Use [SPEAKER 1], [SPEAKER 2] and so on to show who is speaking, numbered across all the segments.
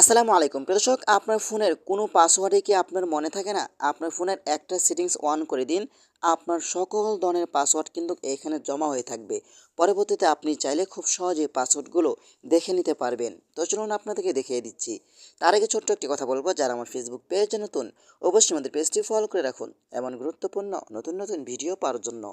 [SPEAKER 1] আসসালামু আলাইকুম প্রিয় দর্শক, আপনার ফোনের কোনো পাসওয়ার্ডে কি আপনার মনে থাকে না? আপনার ফোনের একটা সেটিংস অন করে দিন। আপনার সকল ধরনের পাসওয়ার্ড কিন্তু এখানে জমা হয়ে থাকবে। পরবর্তীতে আপনি চাইলে খুব সহজেই পাসওয়ার্ডগুলো দেখে নিতে পারবেন। তো চলুন আপনাদেরকে দেখিয়ে দিচ্ছি। তার আগে ছোট্ট একটি কথা বলবো, যারা আমার ফেসবুক পেজে নতুন, অবশ্যই আমাদের পেজটি ফলো করে রাখুন এমন গুরুত্বপূর্ণ নতুন নতুন ভিডিও পাওয়ার জন্য।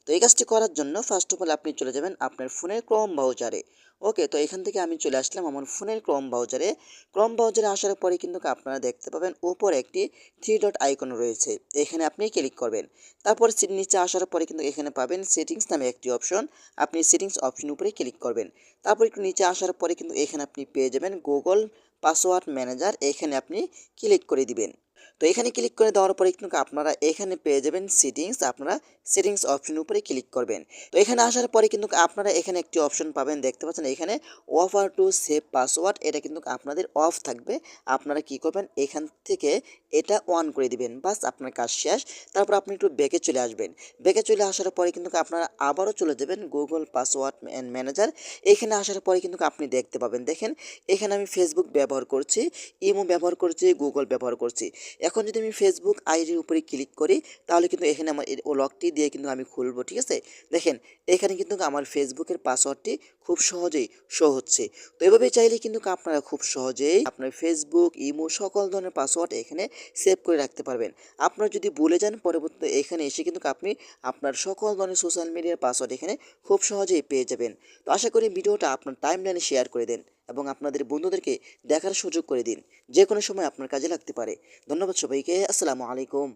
[SPEAKER 1] তো এই কাজটি করার জন্য ফার্স্ট অফ অল আপনি চলে যাবেন আপনার ফোনের ক্রোম ব্রাউজারে। ওকে, তো এখান থেকে আমি চলে আসলাম আমার ফোনের ক্রোম ব্রাউজারে। ক্রোম ব্রাউজারে আসার পরে কিন্তু আপনারা দেখতে পাবেন উপরে একটি থ্রি ডট আইকন রয়েছে, এখানে আপনি ক্লিক করবেন। তারপর নিচে আসার পরে কিন্তু এখানে পাবেন সেটিংস নামে একটি অপশন, আপনি সেটিংস অপশন উপরে ক্লিক করবেন। তারপর একটু নিচে আসার পরে কিন্তু এখানে আপনি পেয়ে যাবেন গুগল পাসওয়ার্ড ম্যানেজার, এখানে আপনি ক্লিক করে দিবেন। তো এখানে ক্লিক করে দেওয়ার পরে কিন্তু আপনারা এখানে পেয়ে যাবেন সেটিংস, আপনারা সেটিংস অপশন উপরে ক্লিক করবেন। তো এখানে আসার পরে কিন্তু আপনারা এখানে একটি অপশন পাবেন, দেখতে পাচ্ছেন এখানে অফার টু সেভ পাসওয়ার্ড, এটা কিন্তু আপনাদের অফ থাকবে। আপনারা কি করবেন, এখান থেকে এটা অন করে দিবেন, বাস আপনার কাজ শেষ। তারপর আপনি একটু ব্যাকে চলে আসবেন। ব্যাকে চলে আসার পরে কিন্তু আপনারা আবারও চলে যাবেন গুগল পাসওয়ার্ড ম্যানেজার। এখানে আসার পরে কিন্তু আপনি দেখতে পাবেন, দেখেন এখানে আমি ফেসবুক ব্যবহার করছি, ইমো ব্যবহার করছি, গুগল ব্যবহার করছি। এখন যদি আমি ফেসবুক আইডির উপরে ক্লিক করি, তাহলে কিন্তু এখানে আমার ও লকটি দিয়ে কিন্তু আমি খুলবো, ঠিক আছে। দেখেন এখানে কিন্তু আমার ফেসবুকের পাসওয়ার্ডটি খুব সহজেই শো হচ্ছে। তো এভাবে চাইলে কিন্তু আপনারা খুব সহজেই আপনার ফেসবুক, ইমো সকল ধরনের পাসওয়ার্ড এখানে সেভ করে রাখতে পারবেন। আপনার যদি ভুলে যান, পরবর্তীতে এখানে এসে কিন্তু আপনি আপনার সকল ধরনের সোশ্যাল মিডিয়ার পাসওয়ার্ড এখানে খুব সহজেই পেয়ে যাবেন। তো আশা করি ভিডিওটা আপনার টাইমলাইনে শেয়ার করে দেন এবং আপনাদের বন্ধুদেরকে দেখার সুযোগ করে দিন, যে কোনো সময় আপনার কাজে লাগতে পারে। ধন্যবাদ সবাইকে। আসসালামু আলাইকুম।